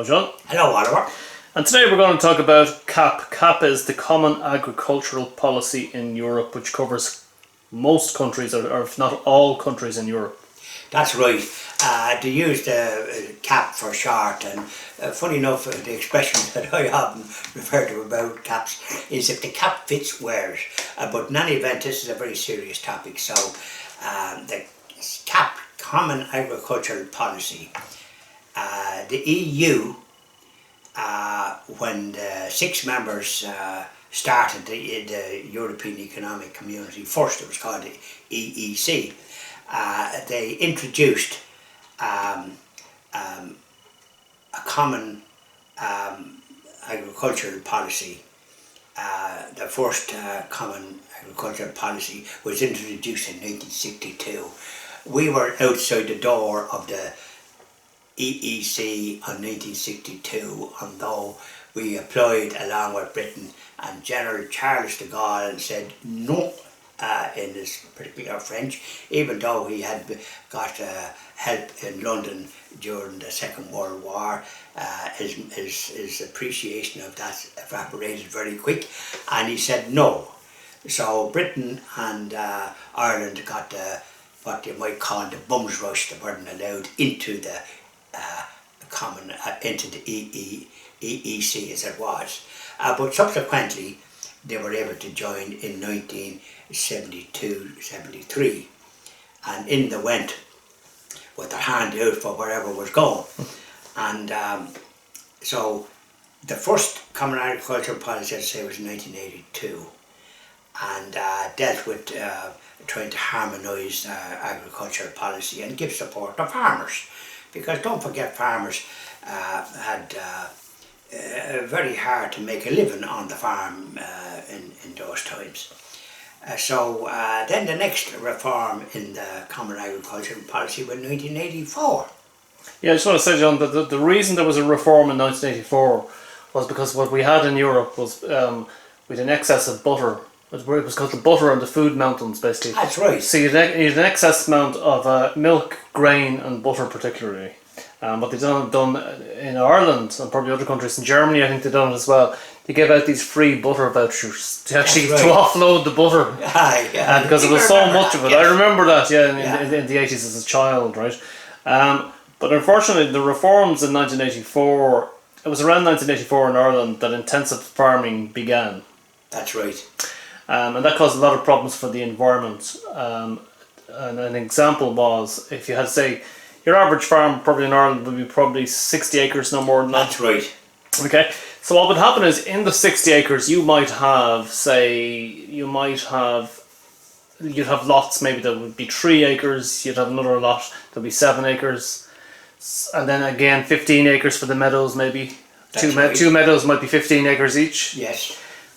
Hello, John. Hello, Oliver. And today we're going to talk about CAP. CAP is the Common Agricultural Policy in Europe, which covers most countries, or if not all countries in Europe. That's right. They use the CAP for short, and funny enough, the expression that I often refer to about CAPs is if the CAP fits, wears. But in any event, this is a very serious topic. So the CAP, Common Agricultural Policy, the EU, when the 6 members started the European Economic Community, first it was called the EEC, they introduced a common agricultural policy. The first common agricultural policy was introduced in 1962. We were outside the door of the EEC on 1962, although we applied along with Britain, and General Charles de Gaulle said no in his particular French, even though he had got help in London during the Second World War. His appreciation of that evaporated very quick, and he said no. So Britain and Ireland got what you might call the bums rush. They weren't allowed into the into the EEC as it was, but subsequently they were able to join in 1972-73, and in they went with their hand out for wherever was going. And so the first Common Agricultural Policy, I'd say, was in 1982, and dealt with trying to harmonise agricultural policy and give support to farmers, because don't forget, farmers had very hard to make a living on the farm in those times. So then the next reform in the Common Agricultural Policy was 1984. Yeah, I just want to say, John, that the reason there was a reform in 1984 was because what we had in Europe was with an excess of butter. It was called the butter and the food mountains, basically. That's right. So you had an excess amount of milk, grain and butter particularly. What they've done in Ireland and probably other countries, in Germany I think they've done it as well, they gave out these free butter vouchers to actually to offload the butter. Because there was so much of it. Yes. I remember that, in the 80s as a child, right? But unfortunately the reforms in 1984, it was around 1984 in Ireland that intensive farming began. That's right. And that caused a lot of problems for the environment. And an example was, if you had, say, your average farm probably in Ireland would be probably 60 acres, no more than that. That's right. Okay, so what would happen is in the 60 acres you might have, you'd have lots maybe that would be 3 acres, you'd have another lot that would be 7 acres, and then again 15 acres for the meadows maybe. Two meadows might be 15 acres each. Yes.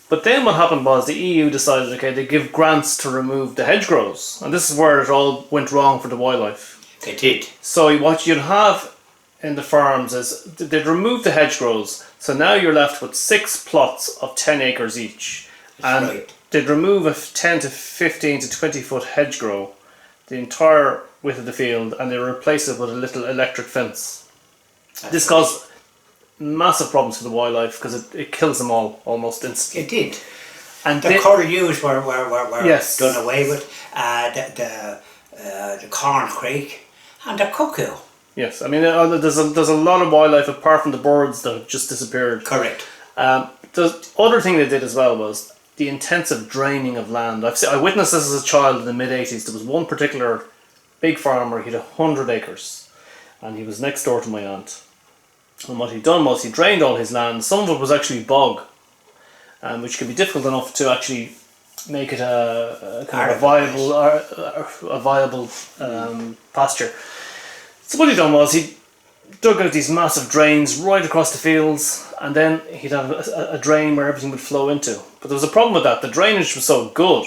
But then what happened was the EU decided, okay, they give grants to remove the hedgerows, and this is where it all went wrong for the wildlife. It did. So what you'd have in the farms is they'd remove the hedgerows, so now you're left with 6 plots of 10 acres each. That's and right. They'd remove a 10 to 15 to 20 foot hedgerow, the entire width of the field, and they replace it with a little electric fence. This caused massive problems for the wildlife because it kills them all almost instantly. It did. And the curlews were yes, done away with. The corn crake and the cuckoo. Yes, I mean there's a lot of wildlife apart from the birds that have just disappeared. Correct. The other thing they did as well was the intensive draining of land. I witnessed this as a child in the mid-80s. There was one particular big farmer, he had 100 acres and he was next door to my aunt. And what he'd done was he drained all his land. Some of it was actually bog, which can be difficult enough to actually make it a kind of a viable pasture. So what he done was he dug out these massive drains right across the fields, and then he'd have a drain where everything would flow into. But there was a problem with that. The drainage was so good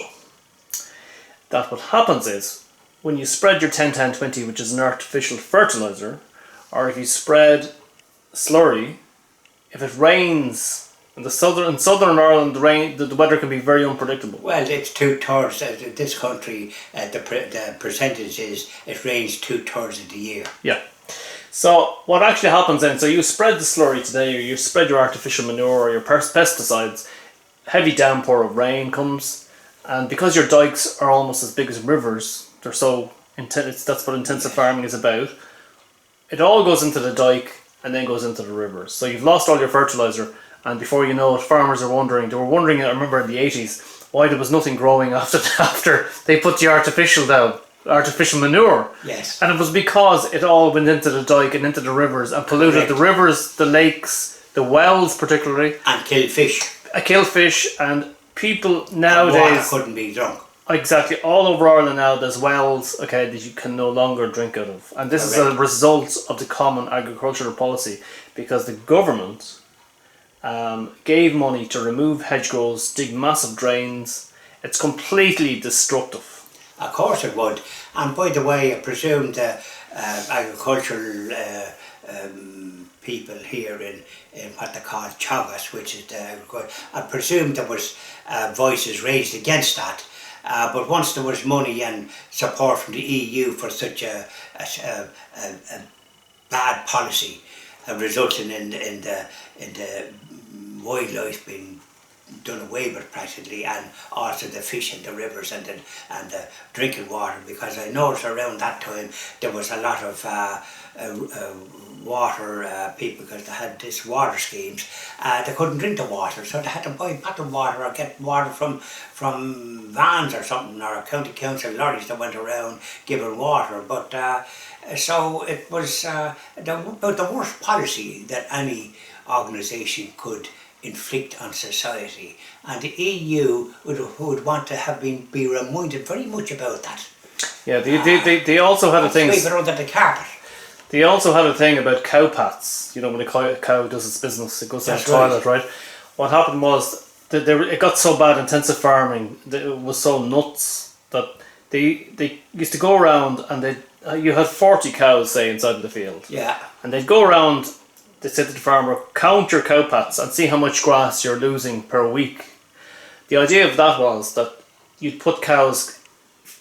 that what happens is when you spread your 10-10-20, which is an artificial fertilizer, or if you spread slurry, if it rains in southern Ireland, the weather can be very unpredictable. Well, it's 2/3. This country, the percentage is it rains 2/3 of the year. Yeah. So what actually happens then, so you spread the slurry today, or you spread your artificial manure or your pesticides, heavy downpour of rain comes, and because your dikes are almost as big as rivers, they're so intense, that's what intensive farming is about, it all goes into the dike and then goes into the rivers. So you've lost all your fertiliser, and before you know it, farmers are wondering, I remember in the 80s, why there was nothing growing after they put the artificial down. Artificial manure. Yes. And it was because it all went into the dike and into the rivers and polluted the rivers, the lakes, the wells particularly. And killed fish. Killed fish, and people And nowadays... water couldn't be drunk. Exactly. All over Ireland now there's wells, okay, that you can no longer drink out of. And this is a result of the common agricultural policy, because the government gave money to remove hedgerows, dig massive drains. It's completely destructive. Of course it would. And by the way, I presume the agricultural people here in what they call Chagas, which is the agriculture, I presume there was voices raised against that. But once there was money and support from the EU for such a bad policy, resulting in the wildlife being done away with practically, and also the fish in the rivers and the drinking water, because I noticed around that time there was a lot of water people, because they had this water schemes. They couldn't drink the water, so they had to buy bottled water or get water from vans or something, or county council lorries that went around giving water. But so it was about the worst policy that any organisation could inflict on society, and the EU would want to be reminded very much about that. Yeah, they also had a thing. Sweep it under the carpet. They also had a thing about cow pats. You know, when a cow does its business, it goes to the toilet, right? What happened was that it got so bad, intensive farming, that it was so nuts that they used to go around and you had 40 cows, say, inside of the field. Yeah. And they'd go around. They said to the farmer, count your cow pats and see how much grass you're losing per week. The idea of that was that you'd put cows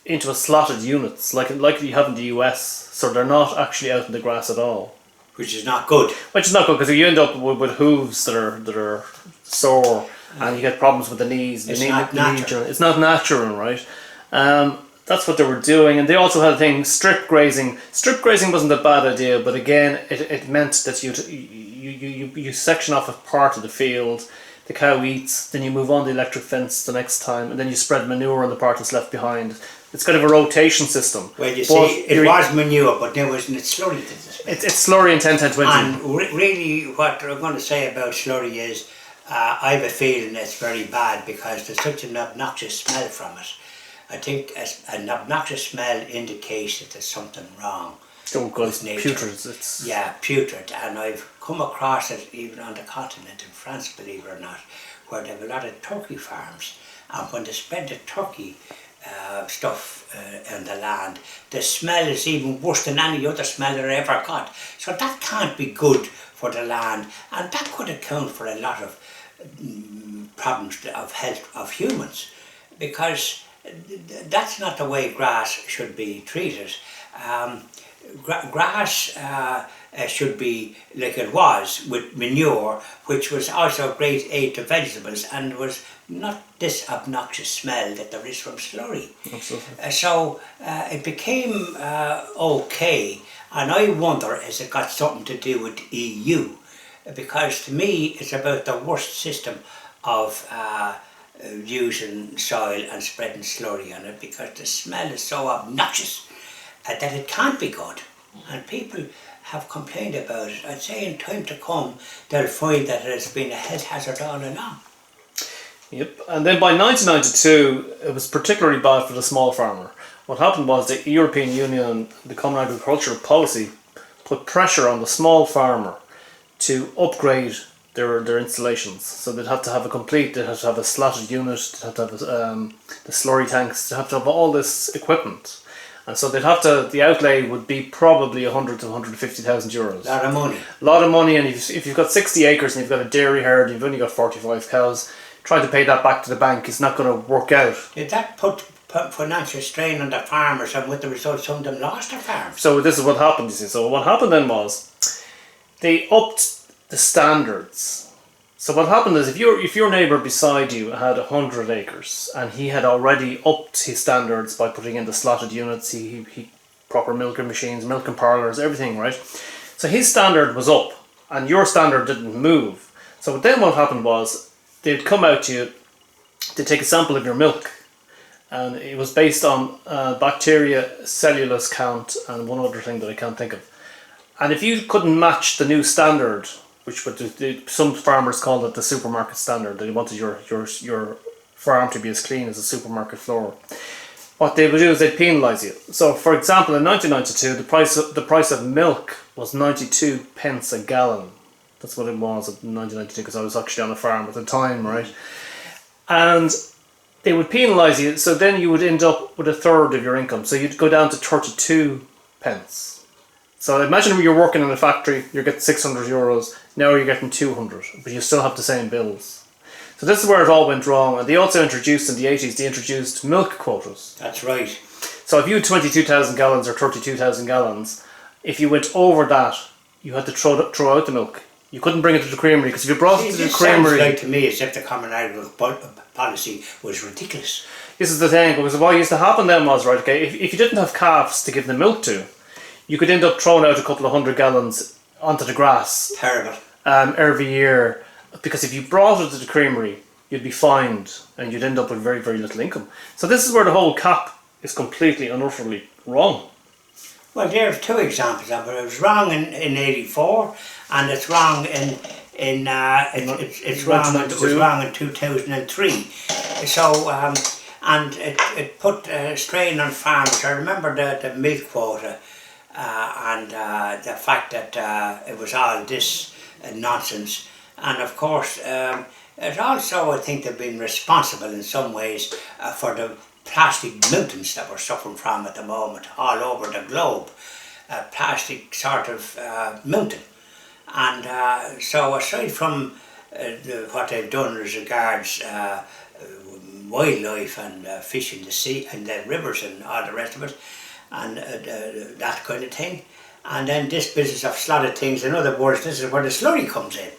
into a slotted units, like you have in the US, so they're not actually out in the grass at all. Which is not good. Which is not good, because you end up with hooves that are sore, and you get problems with the knees. It's not natural. It's not natural, right? That's what they were doing, and they also had a thing, strip grazing. Strip grazing wasn't a bad idea, but again, it meant that you section off a part of the field, the cow eats, then you move on the electric fence the next time, and then you spread manure on the part that's left behind. It's kind of a rotation system. Well, you see, it was manure, but now isn't it slurry? It's slurry in 10-10-20. And really, what I'm going to say about slurry is, I have a feeling it's very bad, because there's such an obnoxious smell from it. I think an obnoxious smell indicates that there's something wrong. Oh God, with nature. putrid. Yeah, putrid. And I've come across it even on the continent in France, believe it or not, where they have a lot of turkey farms. And when they spread the turkey stuff in the land, the smell is even worse than any other smell that I ever got. So that can't be good for the land, and that could account for a lot of problems of health of humans, because that's not the way grass should be treated. Grass should be like it was, with manure, which was also a great aid to vegetables, and was not this obnoxious smell that there is from slurry. Absolutely. So it became okay, and I wonder, has it got something to do with the EU? Because to me it's about the worst system of using soil and spreading slurry on it, because the smell is so obnoxious that it can't be good, and people have complained about it. I'd say in time to come they'll find that it has been a health hazard all along. Yep, and then by 1992 it was particularly bad for the small farmer. What happened was the European Union, the Common Agricultural Policy, put pressure on the small farmer to upgrade their installations. So they'd have to have they'd have to have a slotted unit, they'd have to have the slurry tanks, they'd have to have all this equipment. And so the outlay would be probably 100 to 150,000 euros. A lot of money. A lot of money, and if you've got 60 acres and you've got a dairy herd and you've only got 45 cows, trying to pay that back to the bank is not going to work out. Did that put put financial strain on the farmers, and with the result some of them lost their farms. So this is what happened, you see. So what happened then was they upped the standards. So what happened is if your neighbour beside you had 100 acres and he had already upped his standards by putting in the slotted units, he proper milking machines, milking parlours, everything, right? So his standard was up and your standard didn't move. So then what happened was they'd come out to you, they'd take a sample of your milk, and it was based on bacteria, cellulose count, and one other thing that I can't think of. And if you couldn't match the new standard, which some farmers called it the supermarket standard, they wanted your farm to be as clean as a supermarket floor, what they would do is they'd penalise you. So for example, in 1992 the price of milk was 92 pence a gallon. That's what it was in 1992, because I was actually on a farm at the time, right? And they would penalise you, so then you would end up with a third of your income. So you'd go down to 32 pence. So imagine when you're working in a factory, you're getting 600 euros, now you're getting 200, but you still have the same bills. So this is where it all went wrong. And they also introduced, in the 80s, they introduced milk quotas. That's right. So if you had 22,000 gallons or 32,000 gallons, if you went over that, you had to throw out the milk. You couldn't bring it to the creamery, because if you brought it to the creamery... It sounds like to me as if the common agricultural policy was ridiculous. This is the thing, because what used to happen then was, right, okay, if you didn't have calves to give the milk to, you could end up throwing out a couple of 100 gallons onto the grass. Terrible. Every year, because if you brought it to the creamery, you'd be fined and you'd end up with very, very little income. So this is where the whole cap is completely and utterly wrong. Well, there's two examples of it. It was wrong in 84, and it's wrong it was wrong in 2003. So and it put strain on farmers. I remember the milk quota. And the fact that it was all this nonsense, and of course it also, I think, they've been responsible in some ways for the plastic mountains that we're suffering from at the moment all over the globe. Plastic sort of mountain, and so aside from what they've done as regards wildlife and fish in the sea and the rivers and all the rest of it, and that kind of thing. And then this business of slotted things, in other words, this is where the slurry comes in.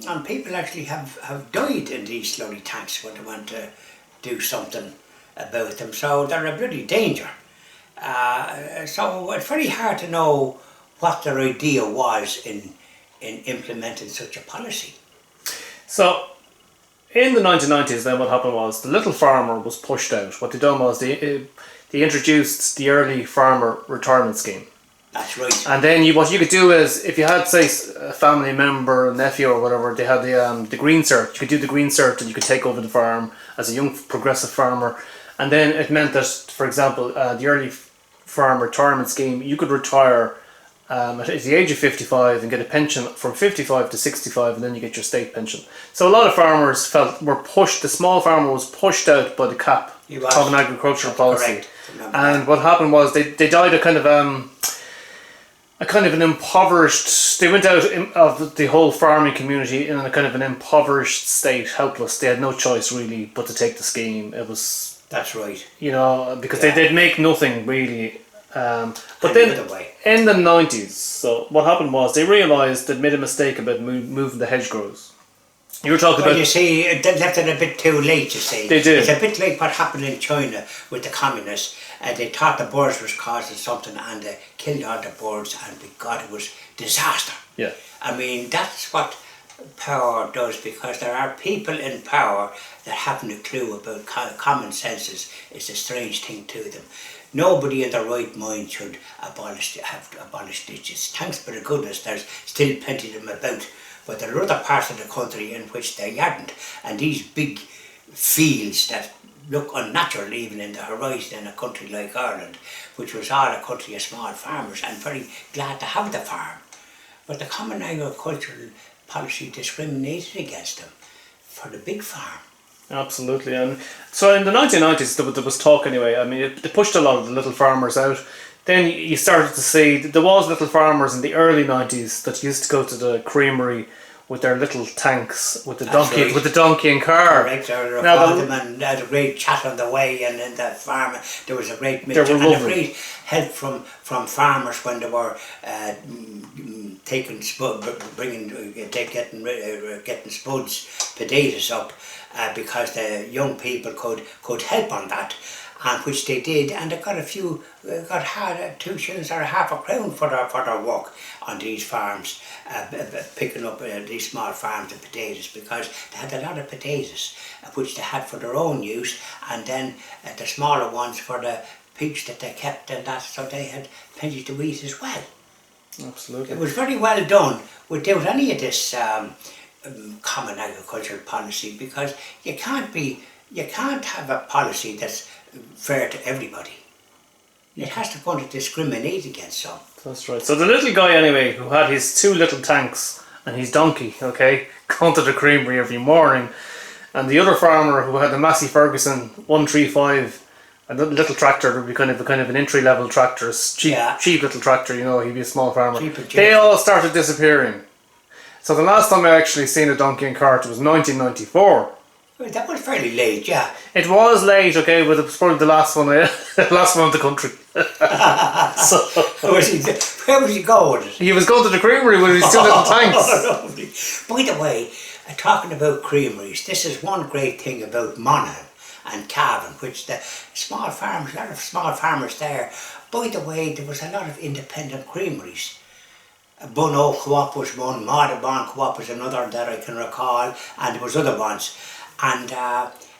And people actually have died in these slurry tanks when they want to do something about them. So they're a bloody danger. So it's very hard to know what their idea was in implementing such a policy. So in the 1990s, then what happened was the little farmer was pushed out. What they done was they introduced the early farmer retirement scheme. That's right. And then what you could do is, if you had, say, a family member, a nephew or whatever, they had the green cert. You could do the green cert and you could take over the farm as a young progressive farmer. And then it meant that, for example, the early farm retirement scheme, you could retire at the age of 55 and get a pension from 55 to 65, and then you get your state pension. So a lot of farmers the small farmer was pushed out by the CAP, Common Agricultural Policy. And what happened was they died a kind of an impoverished, they went out of the whole farming community in a kind of an impoverished state, helpless. They had no choice really but to take the scheme. It was... That's right. You know, because they'd make nothing really. But then in the 90s, so what happened was they realised they'd made a mistake about moving the hedgerows. You were talking about... you see, they left it a bit too late, you see. They did. It's a bit like what happened in China with the communists. They thought the birds was causing something and they killed all the birds, and God, it was disaster. Yeah. I mean, that's what power does, because there are people in power that haven't a clue about common sense is a strange thing to them. Nobody in their right mind should have abolished ditches. Thanks be to goodness there's still plenty of them about. But there are other parts of the country in which they hadn't. And these big fields that look unnatural even in the horizon in a country like Ireland, which was all a country of small farmers and very glad to have the farm. But the Common Agricultural Policy discriminated against them for the big farm. Absolutely. And so in the 1990s there was talk anyway. I mean, they pushed a lot of the little farmers out. Then you started to see there was little farmers in the early 90s that used to go to the creamery with their little tanks, with the That's donkey, right. with the donkey and car. Correct, I Now, recall them, and they had a great chat on the way, and in the farm there was a great They were and a lovely. great help from farmers when they were taking getting spuds, potatoes up, because the young people could help on that, and which they did, and they got had 2 shillings or half a crown for their work on these farms, picking up these small farms of potatoes, because they had a lot of potatoes which they had for their own use, and then the smaller ones for the pigs that they kept, and that, so they had plenty to eat as well. Absolutely. It was very well done without any of this common agricultural policy, because you can't have a policy that's fair to everybody. It has to go to discriminate against some. That's right. So the little guy, anyway, who had his 2 little tanks and his donkey, okay, going to the creamery every morning, and the other farmer who had the Massey Ferguson 135, and the little tractor would be kind of an entry-level tractor, cheap little tractor, you know, he'd be a small farmer. They all started disappearing. So the last time I actually seen a donkey and cart was 1994. Well, that was fairly late, yeah. It was late, okay, but it was probably the last one of the country. So Where was he going? he was going to the creamery with his 2 little tanks. Oh, lovely. By the way, talking about creameries, this is one great thing about Monaghan and Cavan, which the small farmers, a lot of small farmers there. By the way, there was a lot of independent creameries. Bunno Co-op was one, Maudabon Co-op was another that I can recall, and there was other ones. And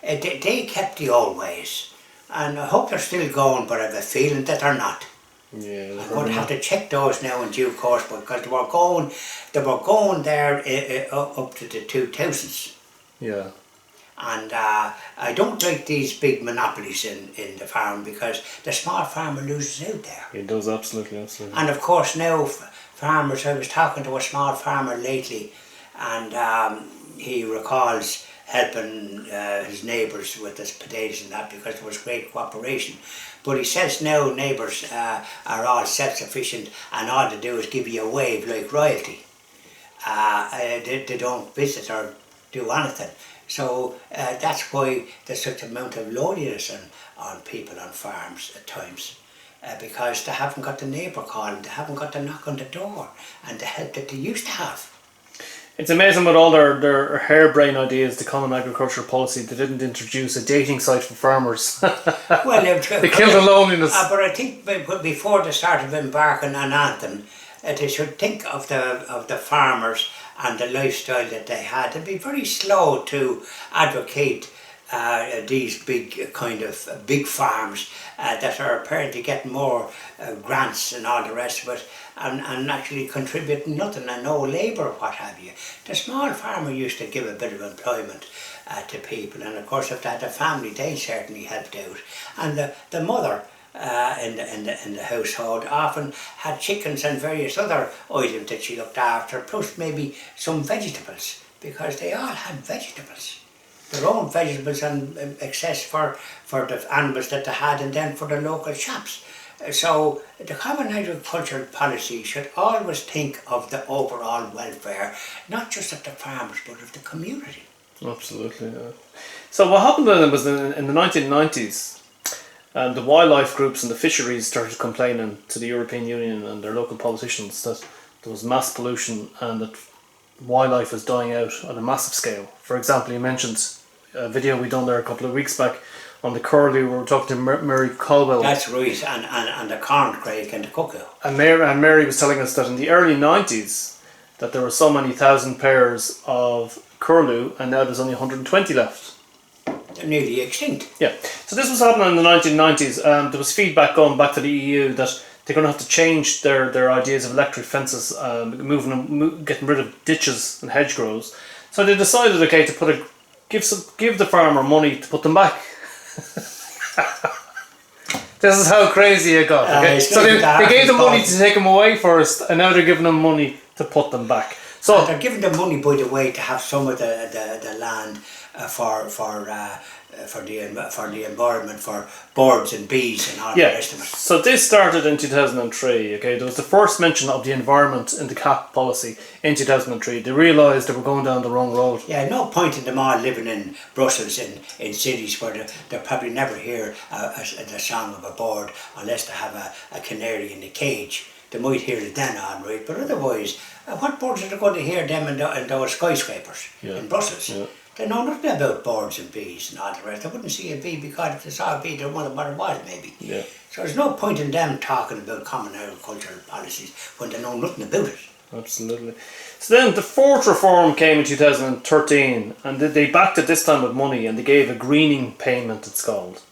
they kept the old ways. And I hope they're still going, but I have a feeling that they're not. Yeah, I'm going to have to check those now in due course, because they were going there up to the 2000s. yeah. And I don't like these big monopolies in the farm, because the small farmer loses out there. It does, absolutely. And of course now farmers, I was talking to a small farmer lately, and he recalls helping his neighbours with his potatoes and that, because there was great cooperation. But he says now neighbours are all self-sufficient, and all they do is give you a wave like royalty. They don't visit or do anything. So that's why there's such an amount of loneliness on people on farms at times, because they haven't got the neighbour calling, they haven't got the knock on the door, and the help that they used to have. It's amazing with all their harebrained ideas, the common agricultural policy, they didn't introduce a dating site for farmers. Well, they killed the loneliness. But I think before they started embarking on anything, they should think of the farmers and the lifestyle that they had. They'd be very slow to advocate these big big farms that are apparently getting more grants and all the rest of it, and actually contributing nothing and no labour, what have you. The small farmer used to give a bit of employment to people, and of course if they had a family, they certainly helped out. And the mother in the household often had chickens and various other items that she looked after, plus maybe some vegetables, because they all had vegetables. Their own vegetables and excess for the animals that they had, and then for the local shops. So the common agricultural policy should always think of the overall welfare, not just of the farmers but of the community. Absolutely. Yeah. So what happened then was in the 1990s, the wildlife groups and the fisheries started complaining to the European Union and their local politicians that there was mass pollution and that wildlife was dying out on a massive scale. For example, you mentioned a video we done there a couple of weeks back on the curlew. We were talking to Mary Caldwell. That's right, and the corncrake and the cuckoo. And Mary was telling us that in the early 90s that there were so many thousand pairs of curlew, and now there's only 120 left. They're nearly extinct. Yeah. So this was happening in the 1990s. There was feedback going back to the EU that they're going to have to change their ideas of electric fences, getting rid of ditches and hedgerows. So they decided, okay, to give the farmer money to put them back. This is how crazy it got. Okay? So they gave them money to take them away first, and now they're giving them money to put them back. So and they're giving them money, by the way, to have some of the land for for the environment, for birds and bees and all the Yeah. rest of it. So this started in 2003. Okay, there was the first mention of the environment in the CAP policy in 2003. They realised they were going down the wrong road. Yeah, no point in them all living in Brussels in cities where they'll probably never hear the song of a bird unless they have a canary in a cage. They might hear it then, all right, but otherwise, what birds are they going to hear them in those skyscrapers in Brussels? Yeah. They know nothing about birds and bees and all the rest. They wouldn't see a bee because if they saw a bee, they'd wonder what it was, maybe. Yeah. So there's no point in them talking about common agricultural policies when they know nothing about it. Absolutely. So then the fourth reform came in 2013, and they backed it this time with money, and they gave a greening payment, it's called.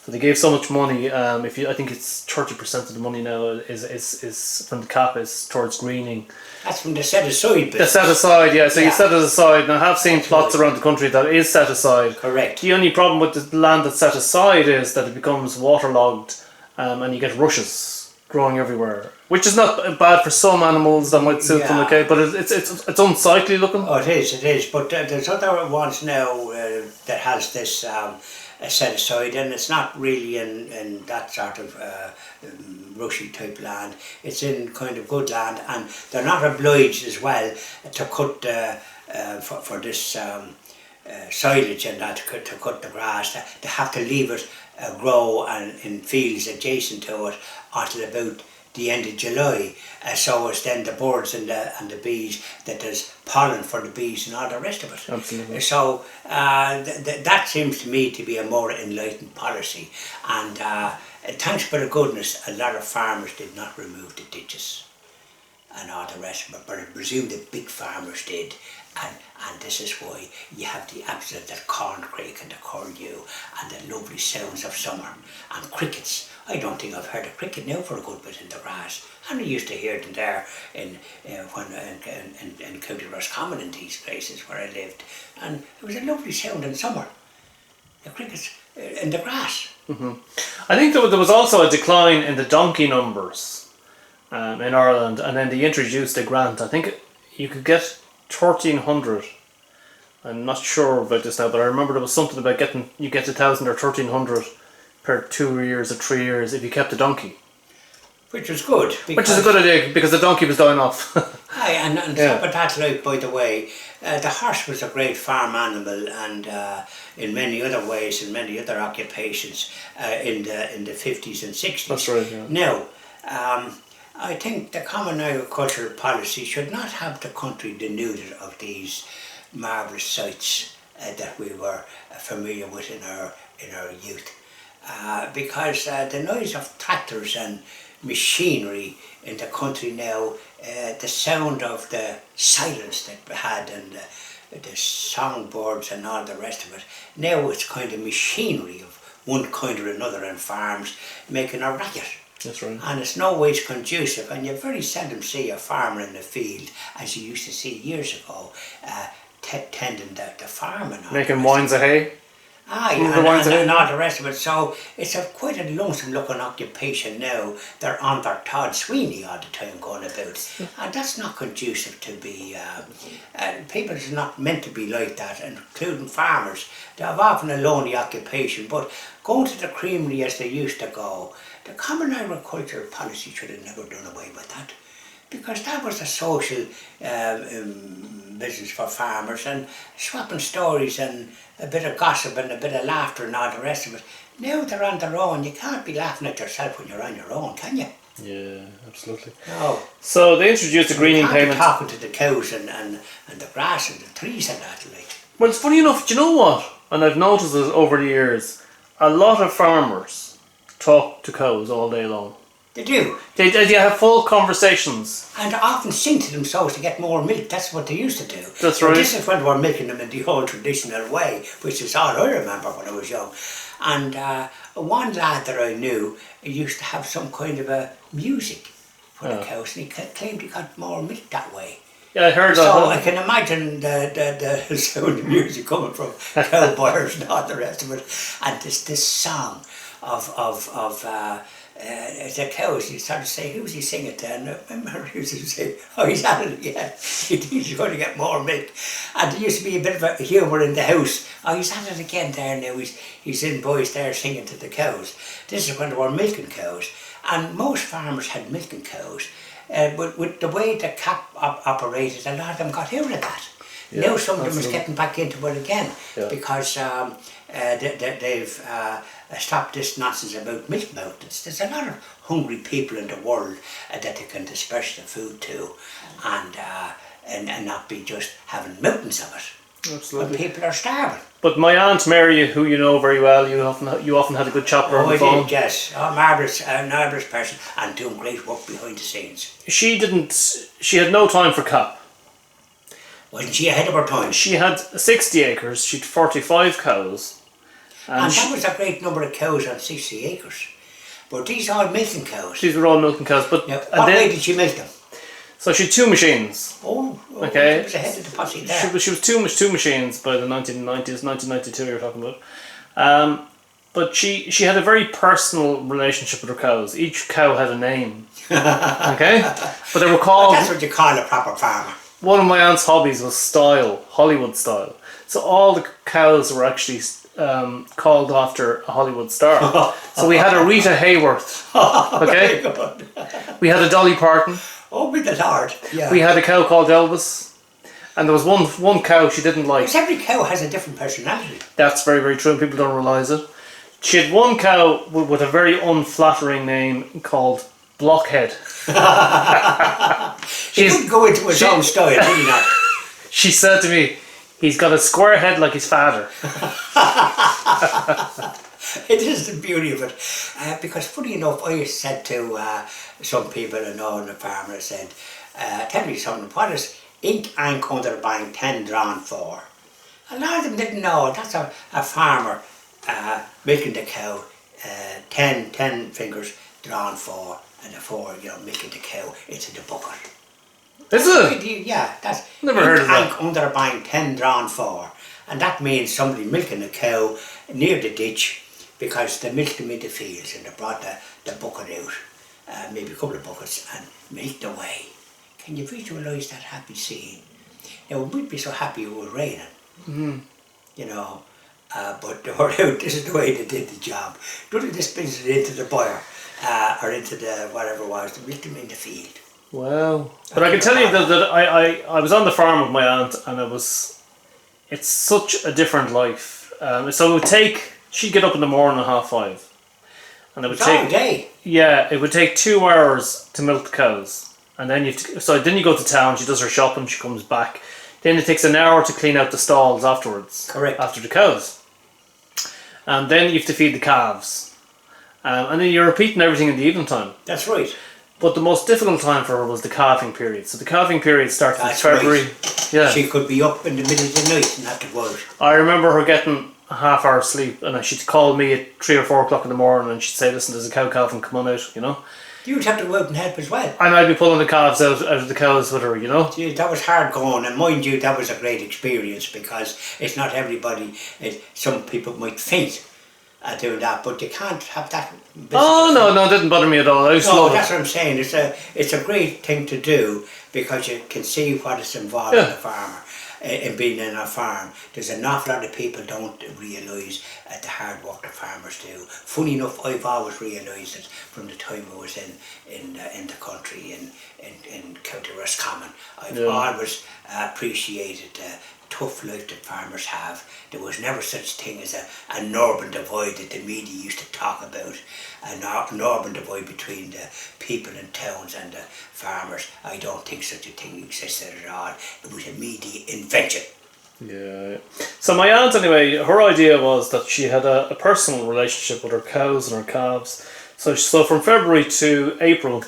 So they gave so much money. I think it's 30% of the money now is from the CAP is towards greening. That's from the set aside business. The set aside, yeah. So Yeah. you set it aside, and I have seen plots around the country that is set aside. Correct. The only problem with the land that's set aside is that it becomes waterlogged, and you get rushes growing everywhere, which is not bad for some animals that might suit them, Yeah. okay. But it's unsightly looking. Oh, it is. But there's other ones now that has this set aside, and it's not really in that sort of rushy type land. It's in kind of good land, and they're not obliged as well to cut for this silage and that to cut the grass. They have to leave it grow and in fields adjacent to it until about the end of July, so it's then the birds and the bees, that there's pollen for the bees and all the rest of it. Absolutely. So that seems to me to be a more enlightened policy, and thanks for the goodness, a lot of farmers did not remove the ditches and all the rest of it, but I presume the big farmers did, and this is why you have the absolute that corn crake and the curlew and the lovely sounds of summer and crickets. I don't think I've heard a cricket now for a good bit in the grass, and I used to hear them there in County Roscommon and these places where I lived, and it was a lovely sound in summer, the crickets in the grass. Mm-hmm. I think there was also a decline in the donkey numbers in Ireland, and then they introduced a grant. I think you could get 1,300. I'm not sure about this now, but I remember there was something about you get 1,000 or 1,300 per 2 years or 3 years if you kept a donkey. Which was good. Which is a good idea because the donkey was dying off. Aye, and top of that, like, by the way, the horse was a great farm animal, and in many other ways, in many other occupations, in the 50s and 60s. That's right, yeah. Now, I think the Common Agricultural Policy should not have the country denuded of these marvellous sights that we were familiar with in our youth. Because the noise of tractors and machinery in the country now, the sound of the silence that we had and the songbirds and all the rest of it, now it's kind of machinery of one kind or another in farms making a racket. That's right. And it's no ways conducive, and you very seldom see a farmer in the field as you used to see years ago, tending the farm and all. Making wines of hay. Aye, and all the rest of it. So it's quite a lonesome looking occupation now. They're on their Todd Sweeney all the time going about. And that's not conducive to be, people are not meant to be like that, including farmers. They have often a lonely occupation, but going to the creamery as they used to go, the Common Agricultural Policy should have never done away with that. Because that was a social business for farmers, and swapping stories and a bit of gossip and a bit of laughter and all the rest of it. Now they're on their own. You can't be laughing at yourself when you're on your own, can you? Yeah, absolutely. No. So they introduced a greening payment. You can't be talking to the cows and the grass and the trees and that, like. Well, it's funny enough, do you know what? And I've noticed this over the years, a lot of farmers talk to cows all day long. They do. They have full conversations. And they often sing to themselves to get more milk. That's what they used to do. That's right. But this is when they were milking them in the old traditional way, which is all I remember when I was young. And one lad that I knew used to have some kind of a music for the cows, and he claimed he got more milk that way. Yeah, I heard that. So I can imagine the sound of music coming from cow buyers and all the rest of it. And this song of the cows, he started to say, who's he singing to? And I remember he used to say, oh, he's at it again. He's going to get more milk. And there used to be a bit of a humour in the house. Oh, he's at it again there now. He's in boys there singing to the cows. This is when they were milking cows. And most farmers had milking cows. But with the way the cap operated, a lot of them got out of that. Yeah, now some of them is getting back into it again because they've stopped this nonsense about milk mountains. There's a lot of hungry people in the world that they can disperse the food to and not be just having mountains of it. Absolutely. But people are starving. But my Aunt Mary, who you know very well, you often had a good chat with her on the phone. Did, yes. Oh, marvellous person and doing great work behind the scenes. She had no time for cap. Wasn't she ahead of her time? She had 60 acres, she'd 45 cows. And that was a great number of cows on 60 acres. But these are all milking cows. These were all milking cows. But now, what way did she milk them? So she had two machines. Okay. She was ahead of the posse there. She was two machines by the 1990s, 1992 you're talking about. But she had a very personal relationship with her cows. Each cow had a name. Okay? But they were called... Well, that's what you call a proper farmer. One of my aunt's hobbies was style, Hollywood style. So all the cows were actually called after a Hollywood star. So we had a Rita Hayworth. Okay? Very good. We had a Dolly Parton. Oh, with the Lord. Yeah. We had a cow called Elvis. And there was one cow she didn't like. Because every cow has a different personality. That's very, very true, and people don't realise it. She had one cow with a very unflattering name called Blockhead. She couldn't go into his own style, really not. She said to me, he's got a square head like his father. It is the beauty of it. Because funny enough, I said to some people I know in the farm, I said, tell me something, what is ink ank under the bank 10 drawn for? A lot of them didn't know. That's a farmer milking the cow, 10 fingers drawn for, and the 4, milking the cow into the bucket. Is it? Yeah, that's never heard of that. Ank under a bank 10 drawn for, and that means somebody milking a cow near the ditch because they milked them in the fields and they brought the bucket out, maybe a couple of buckets, and milked away. Can you visualise that happy scene? Now we'd be so happy it was raining, but they were out. This is the way they did the job. None of this brings it into the boiler or into the whatever it was. They milked them in the field. Wow. But I can tell you that I was on the farm with my aunt, and it's such a different life. So it would take, she'd get up in the morning at 5:30. And it would take all day. Yeah, it would take 2 hours to milk the cows. And then then you go to town, she does her shopping, she comes back. Then it takes an hour to clean out the stalls afterwards. Correct. After the cows. And then you have to feed the calves. And then you're repeating everything in the evening time. That's right. But the most difficult time for her was the calving period. So the calving period starts in February. Right. Yeah. She could be up in the middle of the night and have to go out. I remember her getting a half hour sleep, and she'd call me at 3 or 4 o'clock in the morning, and she'd say, "Listen, there's a cow calving, come on out," You'd have to go out and help as well. And I'd be pulling the calves out of the cows with her, Gee, that was hard going, and mind you, that was a great experience because it's not everybody. Some people might faint at doing that, but you can't have that. Oh no, it didn't bother me at all. I was No, that's what I'm saying. It's a great thing to do because you can see what is involved in the farmer. In being in a farm, there's an awful lot of people don't realise the hard work the farmers do. Funny enough, I've always realised it from the time I was in the country in County Roscommon. I've always appreciated the tough life that farmers have. There was never such thing as an urban divide that the media used to talk about. An urban divide between the people in towns and the farmers. I don't think such a thing existed at all. It was a media invention. Yeah. So my aunt, anyway, her idea was that she had a personal relationship with her cows and her calves. So from February to April,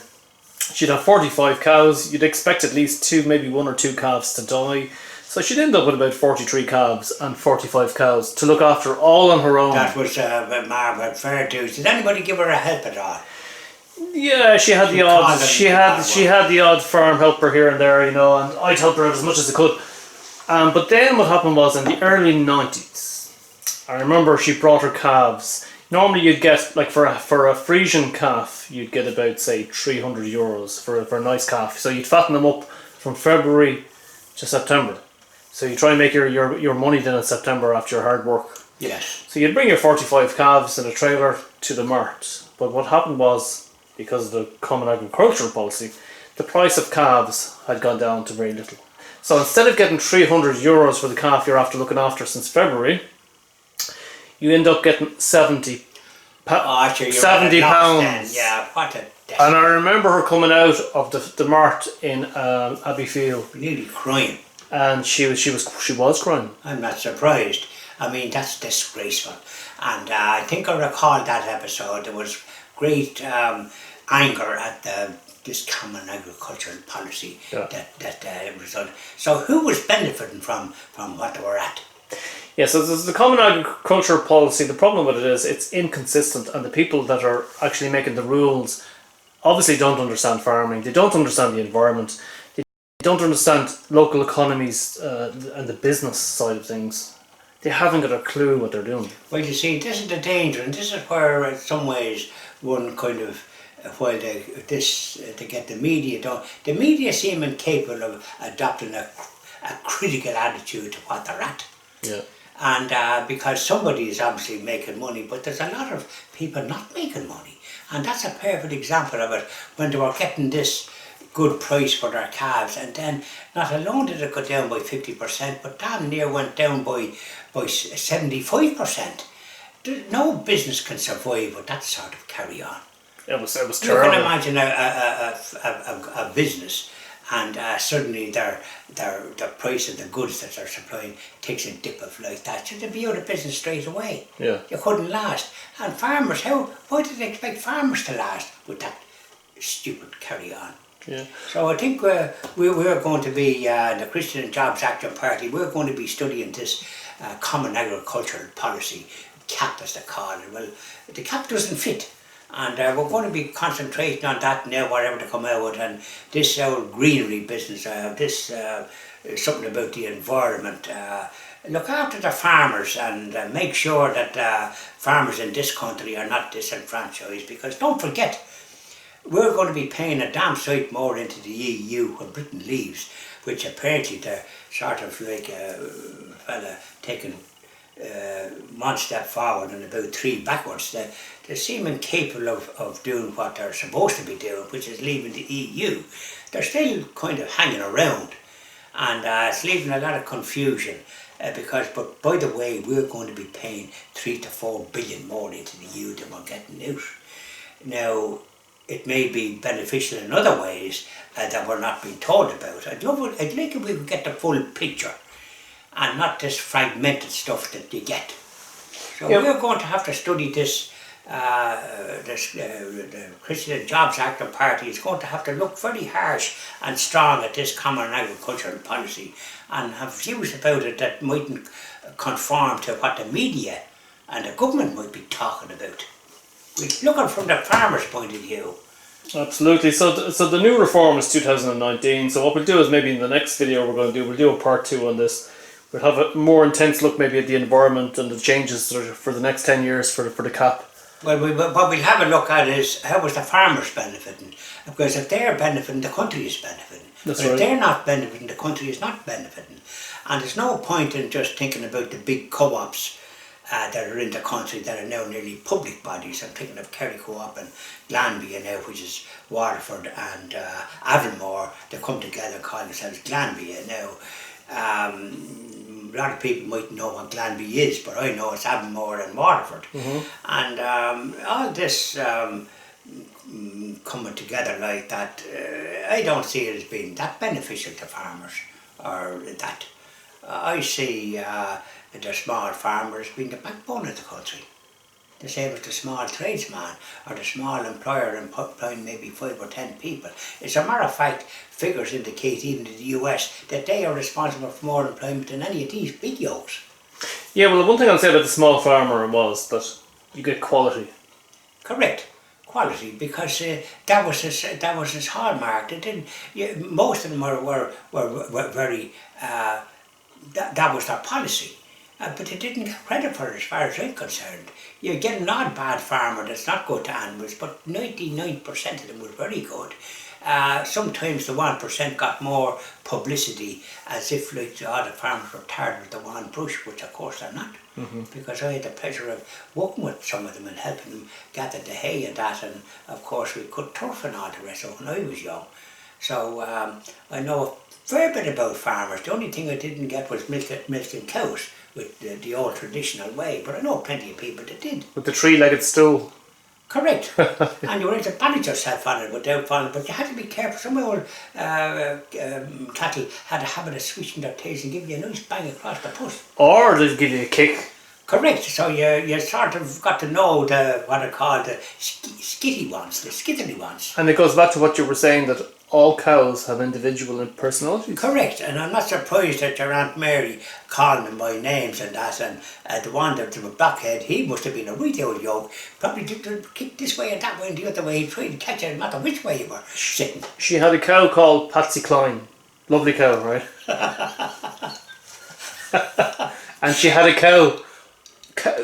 she'd have 45 cows. You'd expect at least 2, maybe 1 or 2 calves to die. So she'd end up with about 43 calves and 45 cows to look after all on her own. That was Margaret fair dues. Did anybody give her a help at all? Yeah, she had the odd. She had the odd farm helper here and there, and I'd help her out as much as I could. But then what happened was in the early 90s, I remember she brought her calves Normally you'd get, like for a Frisian calf, you'd get about, say, €300 for a nice calf. So you'd fatten them up from February to September. So you try and make your money then in September after your hard work. Yes. So you'd bring your 45 calves in a trailer to the mart. But what happened was, because of the Common Agricultural Policy, the price of calves had gone down to very little. So instead of getting €300 for the calf you're after looking after since February, you end up getting 70 You're £70. then. Yeah, what a death. And I remember her coming out of the mart in Abbeyfield, Nearly crying. and she was crying. I'm not surprised. I mean, that's disgraceful. And I think I recall that episode. There was great anger at this common agricultural policy that resulted. So who was benefiting from what they were at? Yeah, so there's the Common Agricultural Policy. The problem with it is it's inconsistent, and the people that are actually making the rules obviously don't understand farming. They don't understand the environment. They don't understand local economies and the business side of things. They haven't got a clue what they're doing. Well, you see, this is the danger, and this is where, in some ways, one kind of, while they get the media done, the media seem incapable of adopting a critical attitude to what they're at. Yeah. And because somebody is obviously making money, but there's a lot of people not making money. And that's a perfect example of it, when they were getting this good price for their calves, and then not alone did it go down by 50%, but damn near went down by 75%. No business can survive with that sort of carry on. It was You terrible. can imagine a business, and suddenly the price of the goods that they're supplying takes a dip of like that. So they'd be out of business straight away. Yeah. You couldn't last. And farmers, why did they expect farmers to last with that stupid carry on? Yeah. So I think we're going to be, the Christian Jobs Action Party, we're going to be studying this Common Agricultural Policy, CAP as they call it. Well, the CAP doesn't fit. And we're going to be concentrating on that now, whatever they come out with, and this greenery business, this something about the environment. Look after the farmers and make sure that farmers in this country are not disenfranchised, because don't forget, we're going to be paying a damn sight more into the EU when Britain leaves, which apparently they're sort of like a fella taking one step forward and about three backwards. They seem incapable of doing what they're supposed to be doing, which is leaving the EU. They're still kind of hanging around, and it's leaving a lot of confusion but by the way, we're going to be paying 3 to 4 billion more into the EU than we're getting out. Now, it may be beneficial in other ways that we're not being told about. I'd like if we could get the full picture and not this fragmented stuff that you get. So we're going to have to study this. The Christian Jobs Action Party is going to have to look very harsh and strong at this Common Agricultural Policy and have views about it that mightn't conform to what the media and the government might be talking about. We're looking from the farmer's point of view. Absolutely. So the new reform is 2019. So what we'll do is maybe in the next video we'll do a part 2 on this. We'll have a more intense look maybe at the environment and the changes for the next 10 years for the CAP. Well, what we'll have a look at is how was the farmers benefiting? Because if they're benefiting, the country is benefiting. That's but right. If they're not benefiting, the country is not benefiting. And there's no point in just thinking about the big co-ops that are in the country that are now nearly public bodies. I'm thinking of Kerry Co-op and Glanbia now, which is Waterford and Avonmore. They come together and call themselves Glanbia now. A lot of people might know what Glanbia is, but I know it's Avonmore and Waterford. Mm-hmm. And all this coming together like that, I don't see it as being that beneficial to farmers, or that. I see the small farmers being the backbone of the country. The same as the small tradesman or the small employer employing maybe 5 or 10 people. As a matter of fact, figures indicate even in the US that they are responsible for more employment than any of these big yokes. Yeah, well, the one thing I'll say about the small farmer was that you get quality. Correct. Quality, because that was his hallmark. They didn't. Most of them were very. That was their policy. But they didn't get credit for it as far as I'm concerned. You get an odd bad farmer that's not good to animals, but 99% of them were very good. Sometimes the 1% got more publicity, as if like the other farmers were tired of the one bush, which of course they're not. Because I had the pleasure of working with some of them and helping them gather the hay and that, and of course we cut turf and all the rest of it when I was young. So I know a fair bit about farmers. The only thing I didn't get was milking cows with the old traditional way, but I know plenty of people that did. With the three-legged stool. Correct. And you were able to balance yourself on it without falling, but you had to be careful. Some old cattle had a habit of switching their tails and giving you a nice bang across the puss. Or they'd give you a kick. Correct. So you sort of got to know what are called the skitty ones, the skittly ones. And it goes back to what you were saying, that all cows have individual personalities. Correct, and I'm not surprised that your Aunt Mary calling them by names and that, and the one that was a blockhead, he must have been a right old yoke, probably did kick this way and that way and the other way, he tried to catch it no matter which way you were sitting. She had a cow called Patsy Cline. Lovely cow, right? And she had a cow.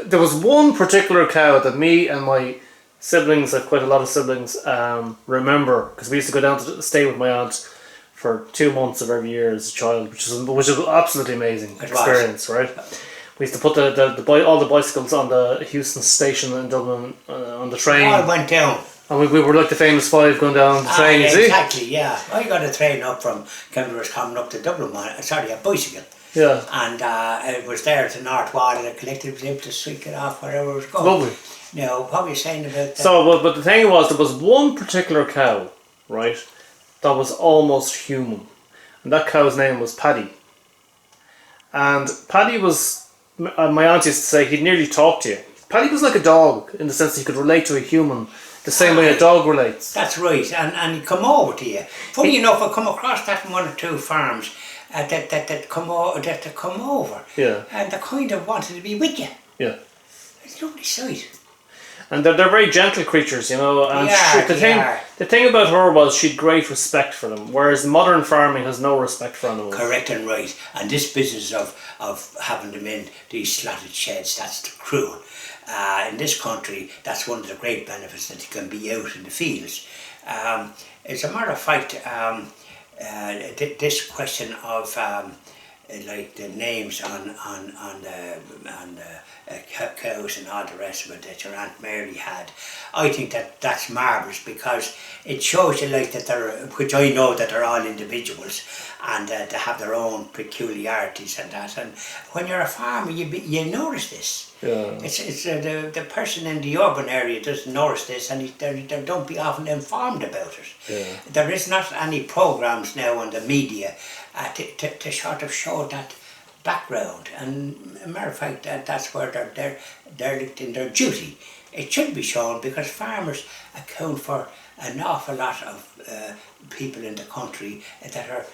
There was one particular cow that me and my siblings, I've quite a lot of siblings, remember, because we used to go down to stay with my aunt for 2 months of every year as a child, which was absolutely amazing experience, right? We used to put all the bicycles on the Houston station in Dublin on the train. All went down. And we were like the famous five going down the train, yeah, you see? Exactly, yeah. I got a train up from Kemblers coming up to Dublin, a bicycle. Yeah. And it was there at the North Wall, and the collective was able to swing it off wherever it was going. Lovely. Now, what were you saying about that? So, but the thing was, there was one particular cow, right, that was almost human. And that cow's name was Paddy. And Paddy was, my aunt used to say, he'd nearly talk to you. Paddy was like a dog, in the sense that he could relate to a human the same way a dog relates. That's right, and he'd come over to you. Funny enough, I come across that in one or two farms that come over. Yeah. And they kind of wanted to be with you. Yeah. It's a lovely sight. And they're very gentle creatures, you know. And the thing about her was she'd great respect for them, whereas modern farming has no respect for animals. Correct and right. And this business of having them in these slotted sheds, that's cruel. In this country, that's one of the great benefits, that you can be out in the fields. As a matter of fact, this question of like the names on the cows and all the rest of it that your Aunt Mary had, I think that's marvellous, because it shows you like that which I know that they're all individuals, and they have their own peculiarities and that. And when you're a farmer, you notice this. Yeah. It's the person in the urban area doesn't notice this, and they don't be often informed about it. Yeah. There is not any programs now on the media to sort of show that background, and as a matter of fact, that's where they're derelict in their duty. It should be shown, because farmers account for an awful lot of people in the country that are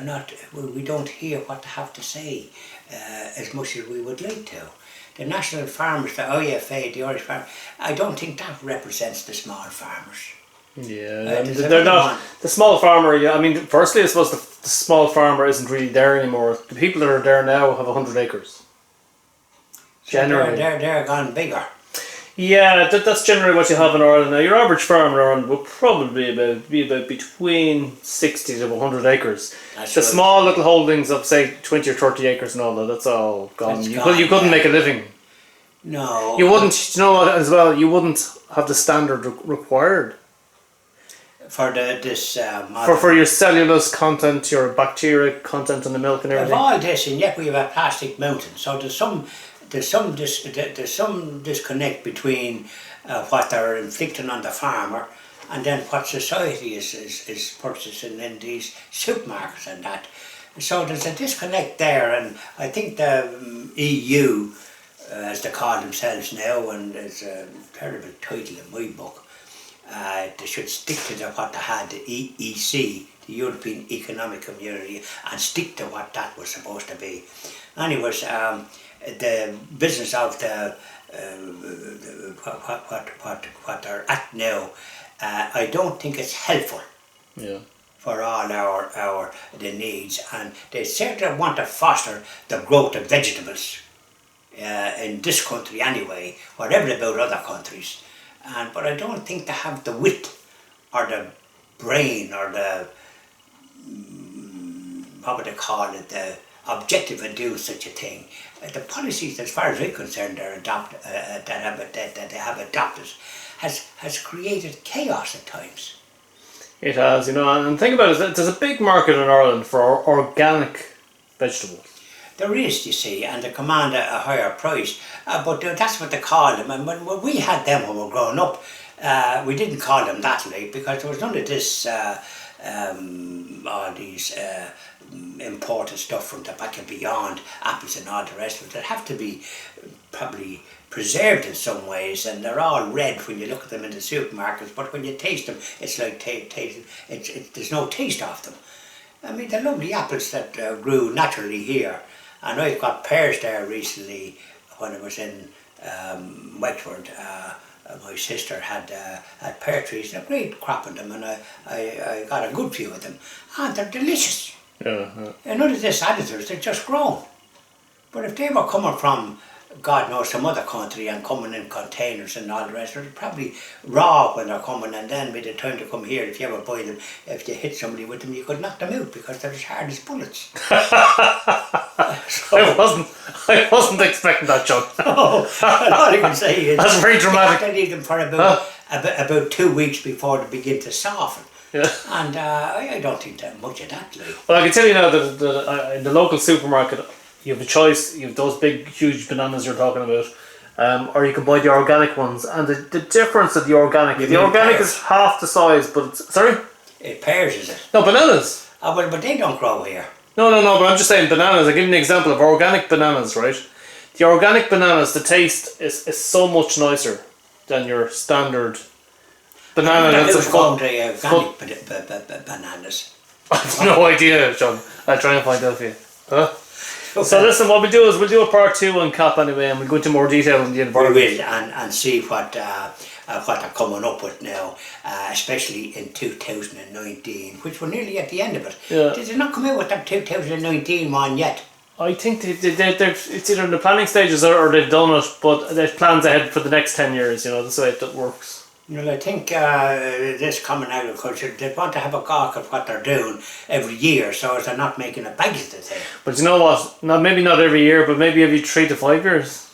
not, we don't hear what they have to say as much as we would like to. The national farmers, the IFA, the Irish farmers, I don't think that represents the small farmers. Yeah, they're not the small farmer. Yeah, I mean, firstly, I suppose the small farmer isn't really there anymore. The people that are there now have 100 acres. Generally, they're gone bigger. Yeah, that's generally what you have in Ireland now. Your average farmer in Ireland will probably be about between 60 to 100 acres. That's the right. small little holdings of say 20 or 30 acres and all that, that's all gone. You couldn't make a living. No. You wouldn't, you know what, as well, you wouldn't have the standard required. For this for your cellulose content, your bacteria content in the milk and everything. Of all this, and yet we have a plastic mountain. So there's some disconnect between what they're inflicting on the farmer and then what society is purchasing in these supermarkets and that. So there's a disconnect there, and I think the EU, as they call themselves now, and there's a terrible title in my book, they should stick to what they had, the EEC, the European Economic Community, and stick to what that was supposed to be. Anyways, the business of the what they're at now, I don't think it's helpful. Yeah. For all the needs, and they certainly want to foster the growth of vegetables. in this country anyway, whatever about other countries. But I don't think they have the wit or the brain or the, what would they call it, the objective of doing such a thing. The policies, as far as I'm concerned, that they have adopted has created chaos at times. It has, and think about it, there's a big market in Ireland for organic vegetables. There is, you see, and they command a higher price, but that's what they call them. And when we had them when we were growing up, we didn't call them that, like, because there was none of this, all these imported stuff from the back and beyond, apples and all the rest of it. They have to be probably preserved in some ways, and they're all red when you look at them in the supermarkets, but when you taste them, it's like there's no taste of them. I mean, the lovely apples that grew naturally here, and I've got pears there recently when I was in Wexford. My sister had pear trees and a great crop of them, and I got a good few of them, and they're delicious. Yeah. And none of this additives, they're just grown. But if they were coming from, God knows, some other country and coming in containers and all the rest, they're probably raw when they're coming, and then by the time they come here, if you ever buy them, if you hit somebody with them, you could knock them out because they're as hard as bullets. I wasn't expecting that, John. All I can say is that's very dramatic. You have to leave them for about 2 weeks before they begin to soften. Yeah. And I don't think that much of that. Like. Well, I can tell you now that in the local supermarket, you have a choice. You have those big, huge bananas you're talking about, or you can buy the organic ones. And the difference of the organic pears? is half the size, but it's, sorry? Pears, is it? No, bananas. Oh, well, but they don't grow here. No, but I'm just saying bananas. I'll give you an example of organic bananas, right? The organic bananas, the taste is so much nicer than your standard banana. That's a organic bananas. I have no idea, John. I'll try and find out for you. Huh? Okay. So listen, what we'll do is we'll do a part 2 on CAP anyway, and we'll go into more detail on the environment. We will, and see what they're coming up with now, especially in 2019, which we're nearly at the end of it. Yeah. Did they not come out with that 2019 one yet? I think it's either in the planning stages or they've done it, but there's plans ahead for the next 10 years, that's the way it works. Well, I think this common agriculture, they want to have a gawk at what they're doing every year, so as they're not making a bag of the thing. But you know what? Maybe not every year, but maybe every 3 to 5 years.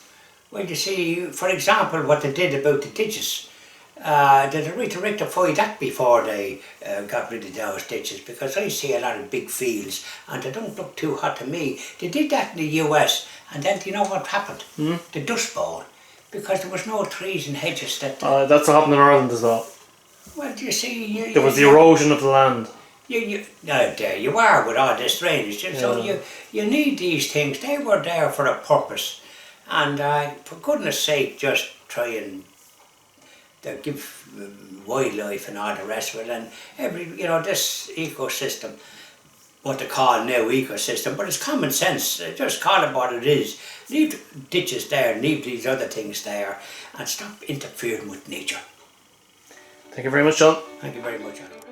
Well, you see, for example, what they did about the ditches, they were to rectify that before they got rid of those ditches, because I see a lot of big fields and they don't look too hot to me. They did that in the US, and then you know what happened? The Dust Bowl. Because there was no trees and hedges that... that's what happened in Ireland as well. Well, you see... There was the erosion of the land. There you are with all this drainage. So you need these things. They were there for a purpose. And for goodness sake, just try and give wildlife and all the rest of it. And this ecosystem, what they call now ecosystem, but it's common sense. Just call it what it is. Leave ditches there, leave these other things there, and stop interfering with nature. Thank you very much, John. Thank you very much, Alan.